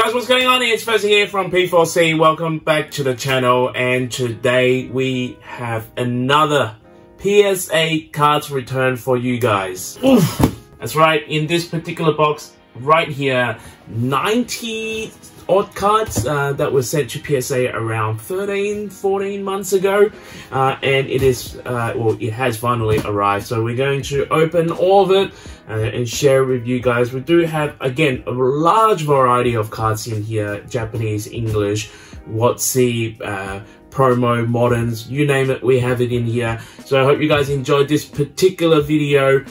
Guys, what's going on? It's Fuzzy here from P4C. Welcome back to the channel, and today we have another PSA cards return for you guys. Oof. That's right, in this particular box right here, 90 odd cards that were sent to PSA around 13-14 months ago, and it is it has finally arrived. So we're going to open all of it and share with you guys. We do have, again, a large variety of cards in here: Japanese, English, WOTC, promo, moderns, you name it, we have it in here. So I hope you guys enjoyed this particular video.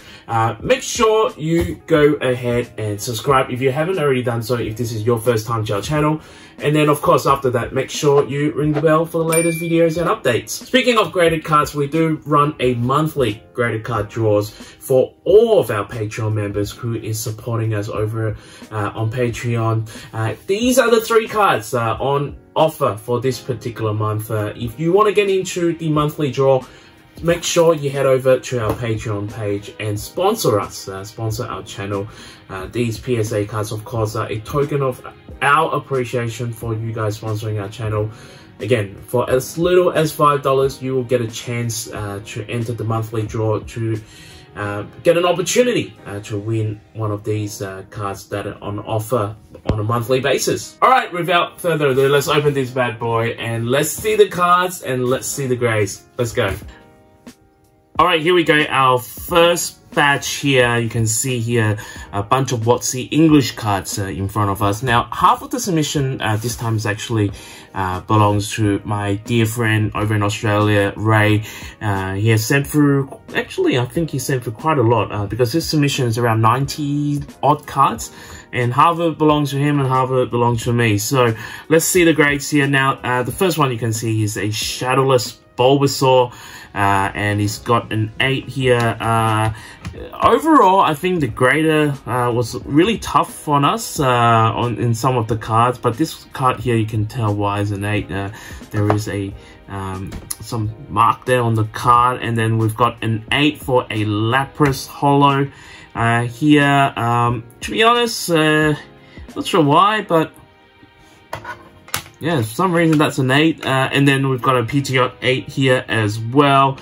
Make sure you go ahead and subscribe if you haven't already done so, if this is your first time to our channel. And then, of course, after that, make sure you ring the bell for the latest videos and updates. Speaking of graded cards, we do run a monthly graded card draws for all of our Patreon members who is supporting us over on Patreon. These are the 3 cards on offer for this particular month. If you want to get into the monthly draw, make sure you head over to our Patreon page and sponsor us, sponsor our channel. These PSA cards, of course, are a token of our appreciation for you guys sponsoring our channel. Again, for as little as $5, you will get a chance to enter the monthly draw to get an opportunity to win one of these cards that are on offer on a monthly basis. Alright, without further ado, let's open this bad boy and let's see the cards and let's see the grades. Let's go. Alright, here we go. Our first batch here, you can see here a bunch of WOTC English cards in front of us. Now, half of the submission this time is actually belongs to my dear friend over in Australia, Ray. He has sent through, actually I think he sent through quite a lot because this submission is around 90 odd cards, and half of it belongs to him and half of it belongs to me. So let's see the grades here. Now, the first one you can see is a Shadowless Bulbasaur, and he's got an 8 here. Overall, I think the grader was really tough on us in some of the cards, but this card here, you can tell why it's an 8. There is a some mark there on the card, and then we've got an 8 for a Lapras Holo here. To be honest, not sure why, but yeah, for some reason that's an 8. And then we've got a PTO 8 here as well.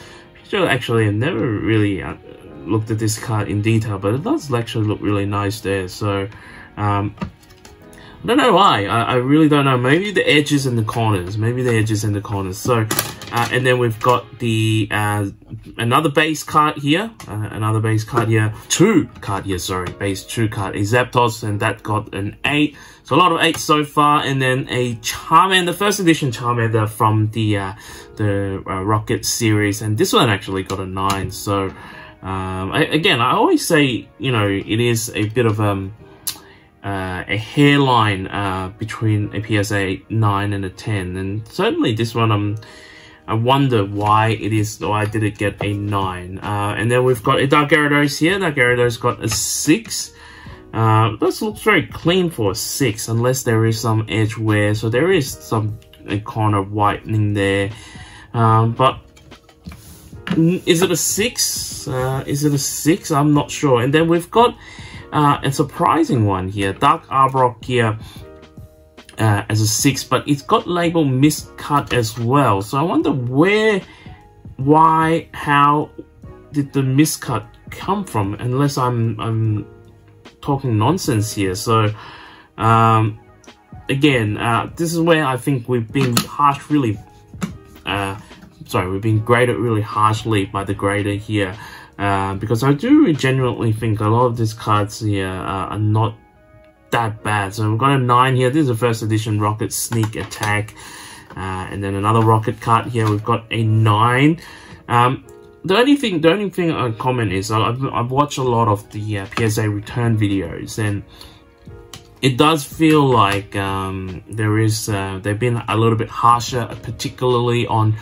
Actually, I've never really looked at this card in detail, but it does actually look really nice there. So I don't know why. I really don't know. Maybe the edges and the corners. Maybe the edges and the corners. So and then we've got the another base card here. Another base card here. Base 2 card. A Zapdos, and that got an 8. So a lot of 8s so far. And then a Charmander, first edition Charmander from the Rocket series, and this one actually got a 9. So again, I always say, you know, it is a bit of a hairline between a PSA 9 and a 10, and certainly this one I wonder why did it get a 9. And then we've got a Gyarados here. Gyarados got a 6. This looks very clean for a 6, unless there is some edge wear. So there is some corner whitening there, but is it a 6? Is it a 6? I'm not sure. And then we've got a surprising one here, Dark Arbok here as a 6, but it's got label miscut as well. So I wonder why, how did the miscut come from? Unless I'm talking nonsense here. So again, this is where I think we've been we've been graded really harshly by the grader here, because I do genuinely think a lot of these cards here are not that bad. So we've got a 9 here. This is a first edition Rocket Sneak Attack, and then another Rocket card here. We've got a 9. The only thing I comment is I've watched a lot of the PSA return videos, and it does feel like they've been a little bit harsher, particularly on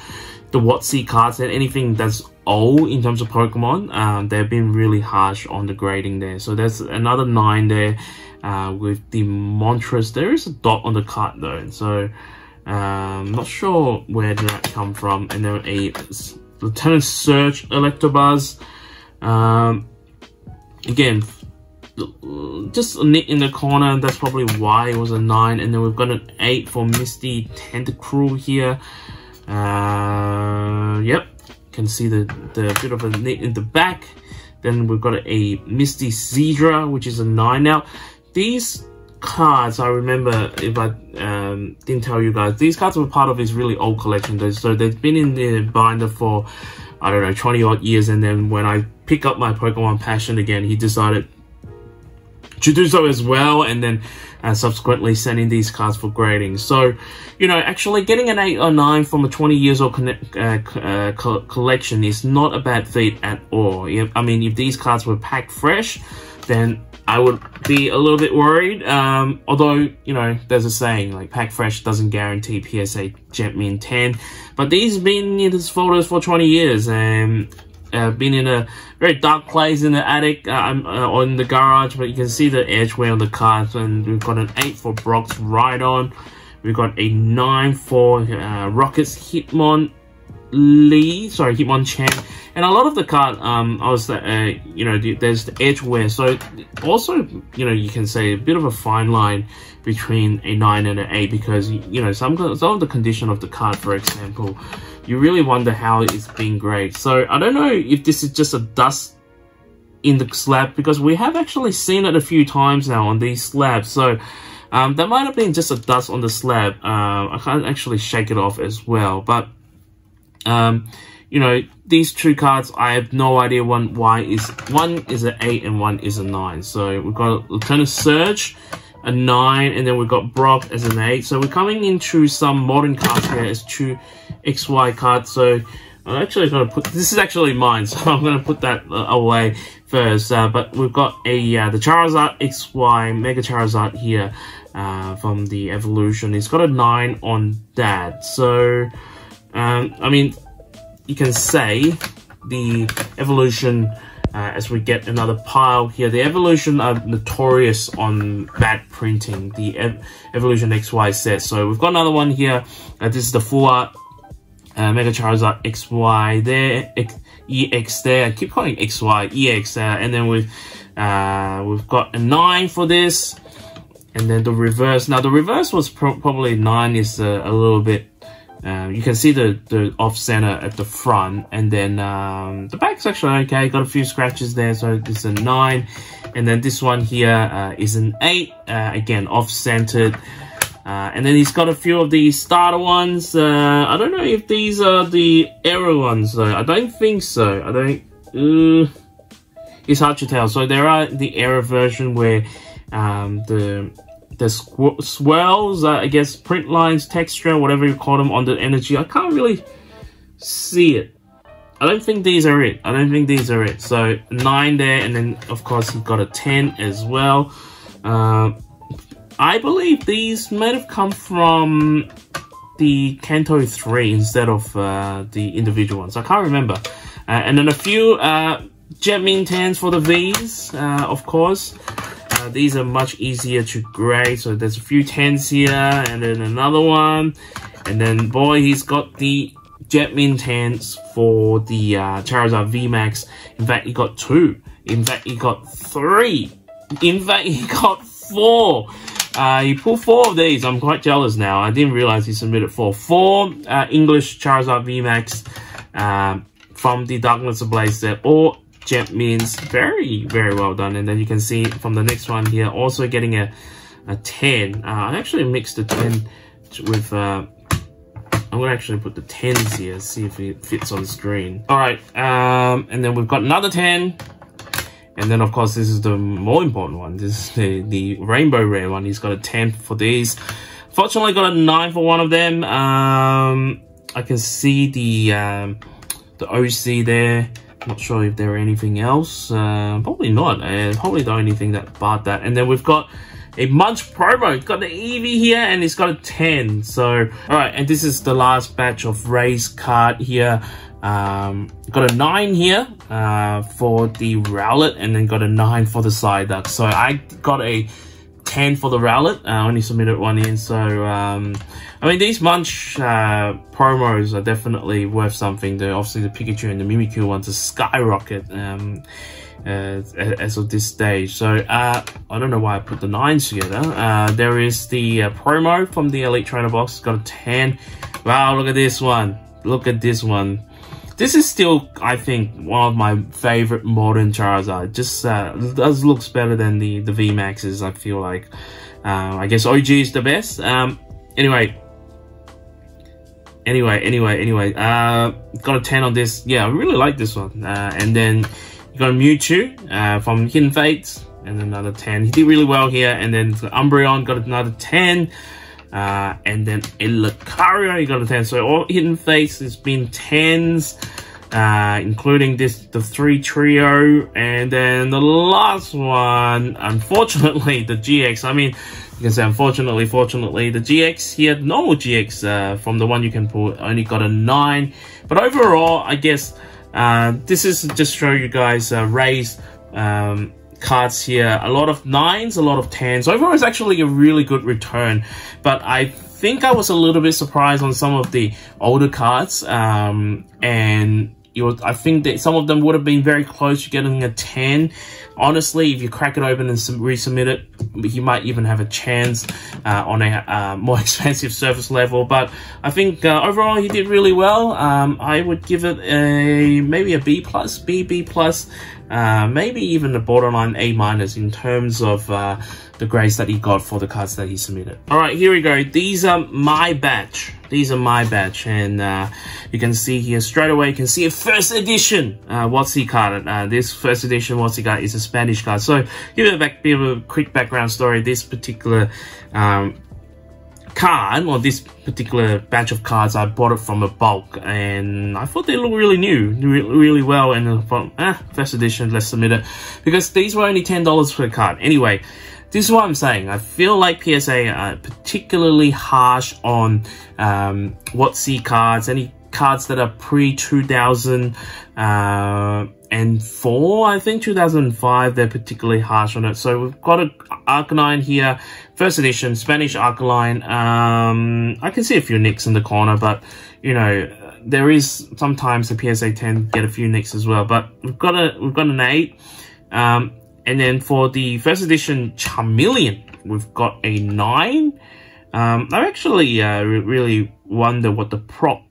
the WOTC cards, and anything that's old in terms of Pokemon. They've been really harsh on the grading there. So there's another 9 there with the Montrous. There is a dot on the card though, so not sure where did that come from. And then a Lieutenant Surge Electabuzz. Again, just a nick in the corner. That's probably why it was a 9. And then we've got an 8 for Misty Tentacruel here. Yep, can see the bit of a nick in the back. Then we've got a Misty Zedra, which is a 9. Now, these cards, I remember, if I didn't tell you guys, these cards were part of his really old collection. So they've been in the binder for, I don't know, 20 odd years. And then when I pick up my Pokemon Passion again, he decided to do so as well, and then subsequently sending these cards for grading. So, you know, actually getting an 8 or 9 from a 20 years old collection is not a bad feat at all. I mean, if these cards were packed fresh, then I would be a little bit worried. Although, you know, there's a saying, like, pack fresh doesn't guarantee PSA Jetmin 10. But these have been in his photos for 20 years, and been in a very dark place in the attic or in the garage, but you can see the edge wear on the cards. And we've got an 8 for Brock's Rhydon. We've got a 9 for Rocket's Hitmonchan. And a lot of the card, you know, there's the edge wear. So also, you know, you can say a bit of a fine line between a 9 and an 8, because, you know, some of the condition of the card, for example, you really wonder how it's being graded. So I don't know if this is just a dust in the slab, because we have actually seen it a few times now on these slabs. So that might have been just a dust on the slab. I can't actually shake it off as well. But you know, these two cards, I have no idea one is an 8 and one is a 9. So we've got Lieutenant Surge, a 9, and then we've got Brock as an 8. So we're coming into some modern cards here as 2 XY cards. So I'm actually going to put, this is actually mine, so I'm going to put that away first. But we've got the Charizard XY Mega Charizard here from the evolution. It's got a 9 on that. So I mean, you can say the evolution, as we get another pile here, the evolution are notorious on bad printing, the evolution XY set. So we've got another one here. This is the full art Mega Charizard XY there, EX there. I keep calling XY, EX there. And then we've got a 9 for this. And then the reverse. Now the reverse was probably 9 is a little bit, you can see the off center at the front, and then the back's actually okay. Got a few scratches there, so this is a 9. And then this one here is an 8, again off centered. And then he's got a few of the starter ones. I don't know if these are the error ones though. I don't think so. I don't. It's hard to tell. So there are the error version where the swirls, I guess, print lines, texture, whatever you call them, on the energy. I can't really see it. I don't think these are it. I don't think these are it. So 9 there, and then of course you've got a 10 as well. I believe these might have come from the Kanto 3 instead of the individual ones. I can't remember. And then a few Jetmin 10s for the Vs, of course. These are much easier to grade, so there's a few 10s here, and then another one, and then boy, he's got the Jetmin 10s for the Charizard VMAX. In fact, he got 2. In fact, he got 3. In fact, he got 4. He pulled 4 of these. I'm quite jealous now. I didn't realize he submitted 4 English Charizard VMAX from the Darkness Ablaze set, or Jetmins. Very, very well done. And then you can see from the next one here, also getting a 10. I actually mixed the 10 with, I'm going to actually put the 10s here, see if it fits on the screen. Alright, and then we've got another 10. And then, of course, this is the more important one. This is the Rainbow Rare one. He's got a 10 for these. Fortunately, got a 9 for one of them. I can see the OC there. Not sure if there are anything else. Probably not. Probably the only thing that barred that. And then we've got a Munch promo. It's got the Eevee here, and it's got a 10. So, alright, and this is the last batch of Ray's card here. Got a 9 here for the Rowlet, and then got a 9 for the Psyduck. So I got a 10 for the Rowlet. I only submitted one in. So, I mean, these Munch promos are definitely worth something. Obviously, the Pikachu and the Mimikyu ones are skyrocket. as of this stage. So I don't know why I put the 9s together. There is the promo from the Elite Trainer box. It's got a 10. Wow, look at this one. Look at this one. This is still, I think, one of my favorite modern Charizard. Just does looks better than the VMAXs, I feel like. I guess OG is the best. Anyway, got a 10 on this. Yeah, I really like this one. And then you got a Mewtwo from Hidden Fates, and another 10. He did really well here. And then Umbreon got another 10. And then a Lucario, you got a 10. So all Hidden Fates has been 10s, including the 3 trio. And then the last one, unfortunately, the GX. I mean, you can say unfortunately, fortunately, the GX here, normal GX from the one you can pull, only got a 9. But overall, I guess this is just show you guys Ray's cards here. A lot of 9s, a lot of 10s. Overall, it's actually a really good return. But I think I was a little bit surprised on some of the older cards. And I think that some of them would have been very close to getting a 10. Honestly, if you crack it open and resubmit it, you might even have a chance on a more expensive surface level. But I think overall he did really well. I would give it maybe a B+, B+, maybe even a borderline A- in terms of the grades that he got for the cards that he submitted. All right, here we go. These are my batch. And you can see here straight away, you can see a first edition WOTC card. This first edition WOTC card is a Spanish card. So give it a bit of a quick background story. This particular card, or this particular batch of cards, I bought it from a bulk, and I thought they looked really new, really well, and I thought, first edition, let's submit it, because these were only $10 per card. Anyway, this is what I'm saying. I feel like PSA are particularly harsh on WOTC cards, any cards that are pre-2004, I think 2005, they're particularly harsh on it. So we've got an Arcanine here, first edition, Spanish Arcanine. I can see a few nicks in the corner, but, you know, there is sometimes the PSA 10 get a few nicks as well. But we've got an 8. And then for the first edition Charmeleon, we've got a 9. I actually really wonder what the pop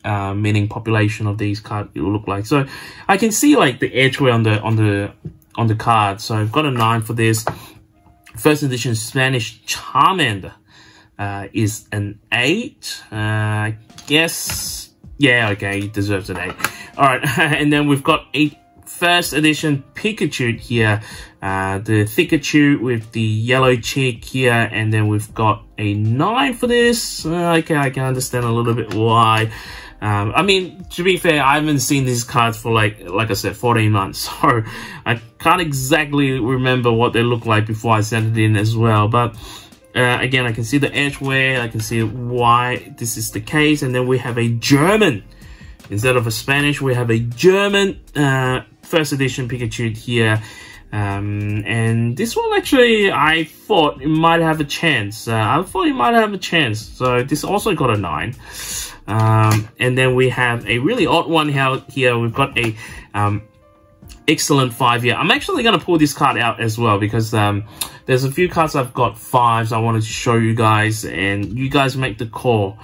meaning population of these cards will look like. So I can see like the edgeware on the card. So I've got a 9 for this. First edition Spanish Charmander is an 8. I guess, yeah, okay, it deserves an 8. All right, and then we've got a first edition Pikachu here, the Pikachu with the yellow cheek here, and then we've got a 9 for this. Okay, I can understand a little bit why. I mean, to be fair, I haven't seen these cards for like I said, 14 months, so I can't exactly remember what they look like before I sent it in as well. But again, I can see the edgeware, I can see why this is the case. And then we have a German. Instead of a Spanish, we have a German first edition Pikachu here. And this one actually, I thought it might have a chance. So this also got a 9. And then we have a really odd one here. We've got a excellent 5 here. I'm actually going to pull this card out as well, because there's a few cards I've got 5s I wanted to show you guys, and you guys make the call.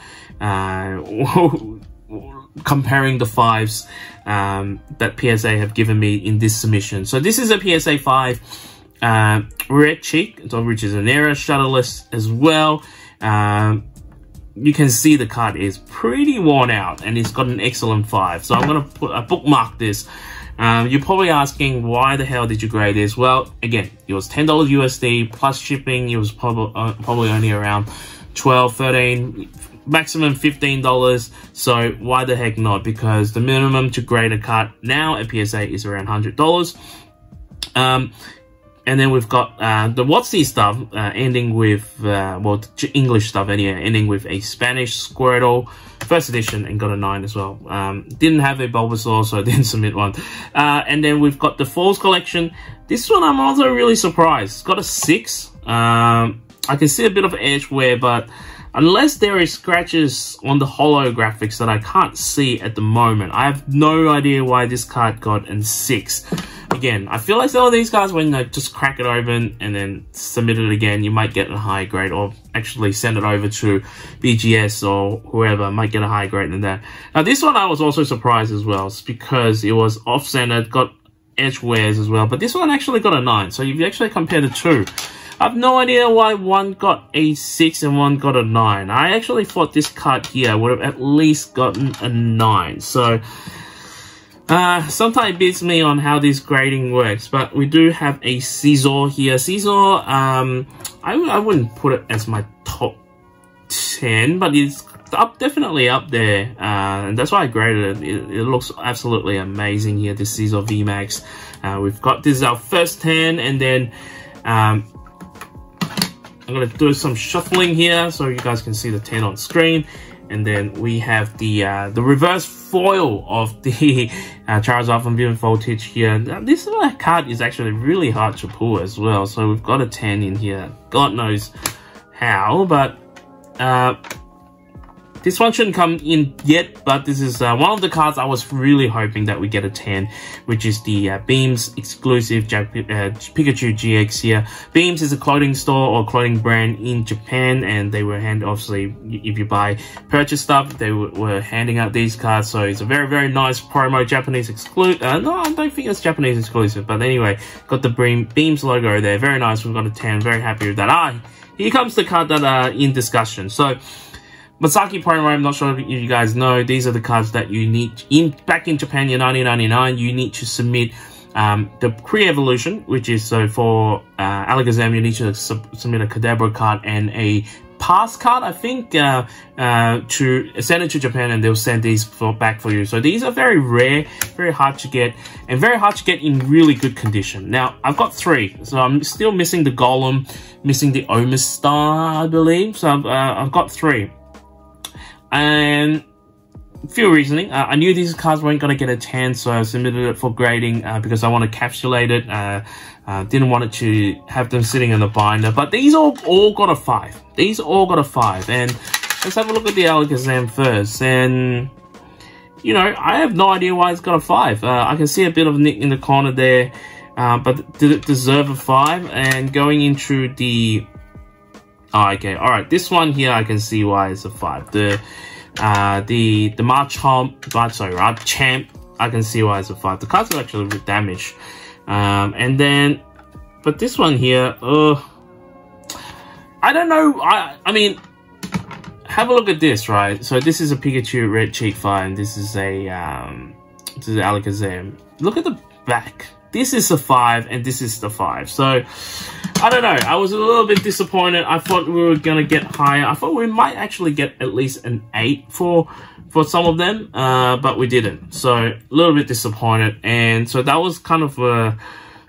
Comparing the 5s that PSA have given me in this submission. So this is a PSA 5 Red Cheek, which is an error, Shadowless as well. You can see the card is pretty worn out, and it's got an excellent 5. So I'm going to bookmark this. You're probably asking, why the hell did you grade this? Well, again, it was $10 USD plus shipping. It was probably only around 12, 13, maximum $15. So why the heck not? Because the minimum to grade a card now at PSA is around $100. And then we've got the WOTC stuff ending with, well, English stuff anyway, ending with a Spanish Squirtle, first edition, and got a 9 as well. Didn't have a Bulbasaur, so I didn't submit one. And then we've got the Falls collection. This one I'm also really surprised. It's got a 6. I can see a bit of edge wear, but unless there is scratches on the holographics that I can't see at the moment, I have no idea why this card got a 6. Again, I feel like some of these cards, when they just crack it open and then submit it again, you might get a high grade, or actually send it over to BGS or whoever, might get a higher grade than that. Now this one I was also surprised as well, because it was off-centered, got edge wears as well, but this one actually got a 9. So if you actually compare the two, I have no idea why one got a 6 and one got a 9. I actually thought this card here would have at least gotten a 9. So sometimes it beats me on how this grading works, but we do have a Scizor here. Scizor, I wouldn't put it as my top 10, but it's definitely up there, and that's why I graded it. It looks absolutely amazing here, this Scizor VMAX. We've got, this is our first 10, and then I'm going to do some shuffling here so you guys can see the 10 on screen. And then we have the reverse foil of the Charizard from Vivid Voltage here. Now, this card is actually really hard to pull as well. So we've got a 10 in here. God knows how, but this one shouldn't come in yet, but this is one of the cards I was really hoping that we get a 10, which is the Beams exclusive Pikachu GX here. Beams is a clothing store or clothing brand in Japan, and they were obviously, if you purchase stuff, they were handing out these cards. So it's a very, very nice promo, Japanese exclusive. No, I don't think it's Japanese exclusive, but anyway, got the Beams logo there. Very nice. We've got a 10. Very happy with that. Here comes the card that are in discussion. So Masaki promo, I'm not sure if you guys know, these are the cards that you need back in Japan, your 1999, you need to submit the pre-evolution, which is, so for Alakazam, you need to submit a Kadabra card and a pass card, I think, to send it to Japan, and they'll send these back for you. So these are very rare, very hard to get, and very hard to get in really good condition. Now, I've got 3, so I'm still missing the Golem, missing the Omastar, I believe, so I've got 3. And few reasoning, I knew these cards weren't going to get a 10, so I submitted it for grading because I want to encapsulate it. Didn't want it to have them sitting in the binder, but these all got a 5. These all got a 5, and let's have a look at the Alakazam first. And you know, I have no idea why it's got a 5. I can see a bit of a nick in the corner there, but did it deserve a 5? And going into the okay, all right, this one here I can see why it's a 5. The Marchamp, I can see why it's a 5. The cards are actually a bit damaged. And then, but this one here, I don't know. I mean, have a look at this, right? So this is a Pikachu Red Cheek 5, and this is a Alakazam. Look at the back. This is the 5, and this is the 5. So I don't know. I was a little bit disappointed. I thought we were gonna get higher. I thought we might actually get at least an 8 for some of them, but we didn't. So a little bit disappointed, and so that was kind of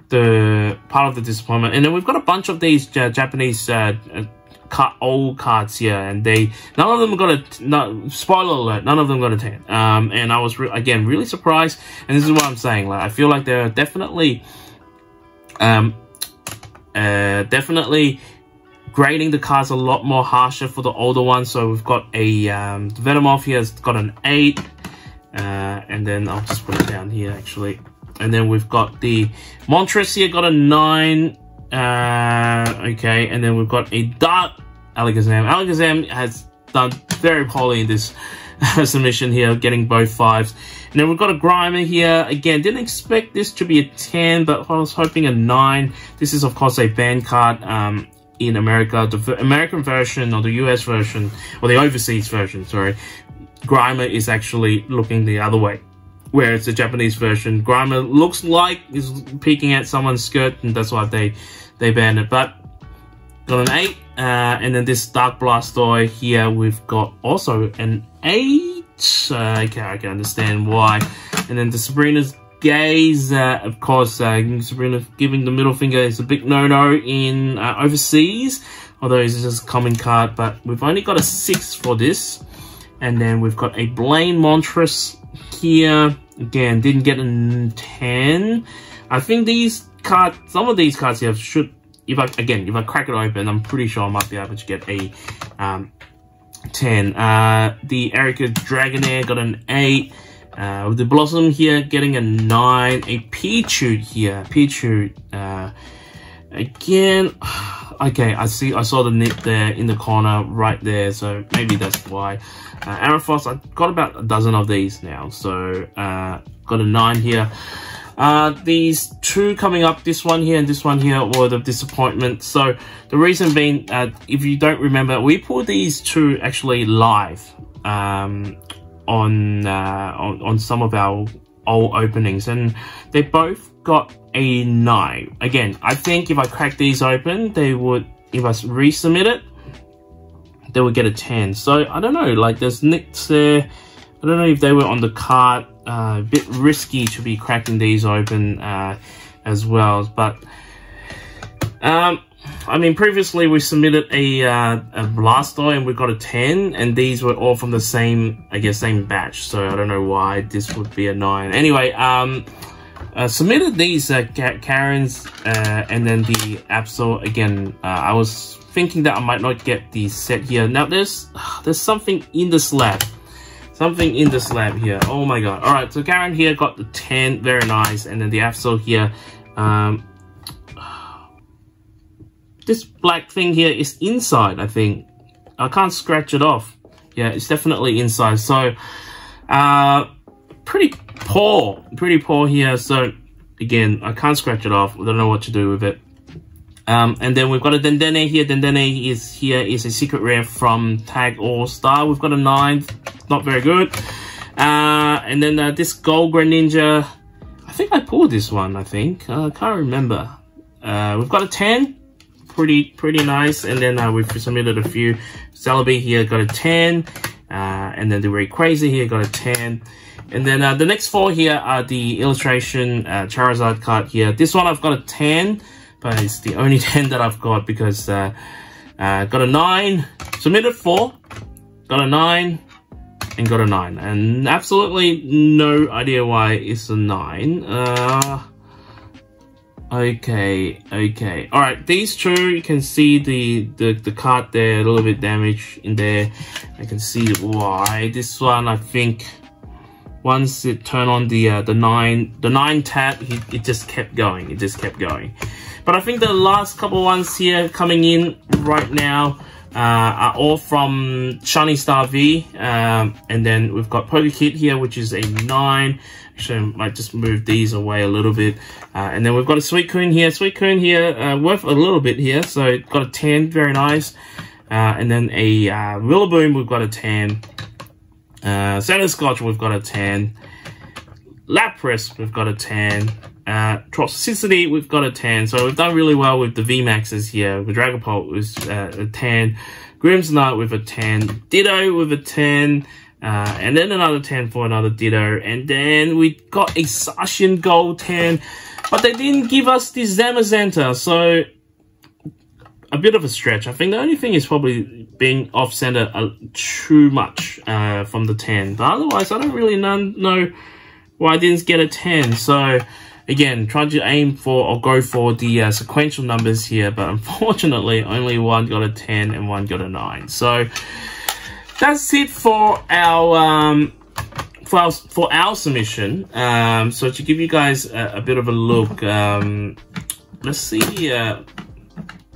the part of the disappointment. And then we've got a bunch of these Japanese old cards here, and none of them got a spoiler alert, none of them got a 10. And I was again really surprised, and this is what I'm saying, like I feel like they're definitely grading the cards a lot more harsher for the older ones. So we've got a Venomoth here has got an 8, and then I'll just put it down here actually, and then we've got the Moltres here, got a 9. Okay, and then we've got a Dark Alakazam. Alakazam has done very poorly in this submission here, getting both 5s. And then we've got a Grimer here. Again, didn't expect this to be a 10, but I was hoping a 9. This is, of course, a banned card in America. The American version, or the US version, or the overseas version, sorry, Grimer is actually looking the other way. Whereas the Japanese version, Grimer looks like is peeking at someone's skirt, and that's why they banned it. But got an 8, and then this Dark Blastoise here, we've got also an 8. Okay, I can understand why. And then the Sabrina's Gaze, of course, Sabrina giving the middle finger is a big no-no in overseas, although it's just a common card. But we've only got a 6 for this. And then we've got a Blaine Moltres here. Again, didn't get a 10. I think these cards, some of these cards here should if I crack it open, I'm pretty sure I might be able to get a 10. The Erica Dragonair got an 8. With the Blossom here getting a 9. A Pichu here. Pichu again. Okay, I saw the nip there in the corner right there, so maybe that's why. Aerofoss, I've got about a dozen of these now, so got a 9 here. These two coming up, this one here and this one here, were the disappointment. So the reason being, if you don't remember, we pulled these two actually live on some of our old openings, and they both got a 9. Again, I think if I crack these open, they would, if I resubmit it, they would get a 10. So I don't know, like there's nicks there. I don't know if they were on the card. A bit risky to be cracking these open as well, but I mean, previously we submitted a Blastoise and we got a 10, and these were all from the same, I guess, same batch. So I don't know why this would be a 9. Anyway, submitted these Karens and then the Absol again. I was thinking that I might not get the set here. Now there's something in the slab. Something in the slab here. Oh my god. Alright, so Karen here got the 10. Very nice. And then the Absol here. This black thing here is inside, I think. I can't scratch it off. Yeah, it's definitely inside. So, pretty poor here. So, again, I can't scratch it off. I don't know what to do with it. And then we've got a Dendene here. Dendene is a secret rare from Tag All Star. We've got a 9. Not very good. And then this Gold Greninja. I think I pulled this one, I think. I can't remember. We've got a 10. Pretty nice. And then we've submitted a few. Celebi here got a 10. And then the Rayquaza here got a 10. And then the next 4 here are the illustration Charizard card here. This one I've got a 10. But it's the only 10 that I've got because got a 9. Submitted 4. Got a 9. And got a 9. And absolutely no idea why it's a 9. Okay. Alright, these two, you can see the card there, a little bit damaged in there. I can see why. This one, I think, once it turned on the 9 tab, it just kept going. It just kept going. But I think the last couple ones here coming in right now are all from Shiny Star V. And then we've got Pokekid here, which is a 9. Actually, I might just move these away a little bit. And then we've got a Suicune here. Suicune here, worth a little bit here. So it got a 10, very nice. And then a Rillaboom, we've got a 10. Sanduscotch, we've got a 10. Lapras, we've got a 10. Toxicity, we've got a 10. So we've done really well with the VMAXs here. With Dragapult was a 10. Grimmsnarl with a 10. Ditto with a 10. And then another 10 for another Ditto. And then we got a Zacian Gold 10. But they didn't give us the Zamazenta. So a bit of a stretch. I think the only thing is probably being off-center too much from the 10. But otherwise, I don't really know why I didn't get a 10. So again, trying to aim for or go for the sequential numbers here, but unfortunately, only one got a 10 and one got a 9. So that's it for our submission. So to give you guys a bit of a look, let's see.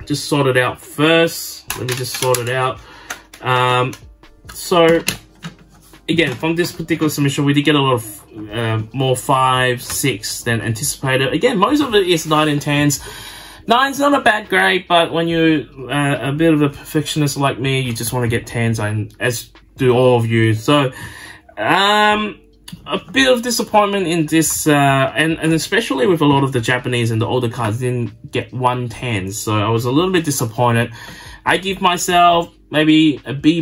Just sort it out first. Let me just sort it out. So again, from this particular submission, we did get a lot of more 5, 6 than anticipated. Again, most of it is 9 and 10s. 9's not a bad grade, but when you're a bit of a perfectionist like me, you just want to get 10s, and as do all of you. So, a bit of disappointment in this, and especially with a lot of the Japanese and the older cards didn't get 110. So I was a little bit disappointed. I give myself maybe a B-,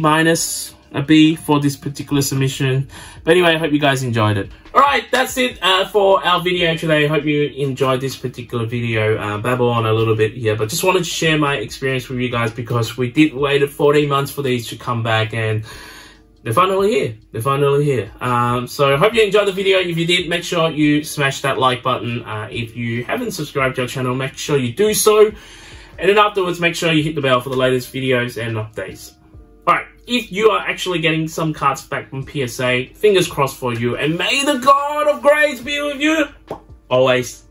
a B for this particular submission. But anyway, I hope you guys enjoyed it. Alright, that's it for our video today. I hope you enjoyed this particular video. Babble on a little bit here, but just wanted to share my experience with you guys because we did wait 14 months for these to come back, and they're finally here. They're finally here. So I hope you enjoyed the video. If you did, make sure you smash that like button. If you haven't subscribed to our channel, make sure you do so. And then afterwards, make sure you hit the bell for the latest videos and updates. Alright, if you are actually getting some cards back from PSA, fingers crossed for you, and may the God of Grace be with you always.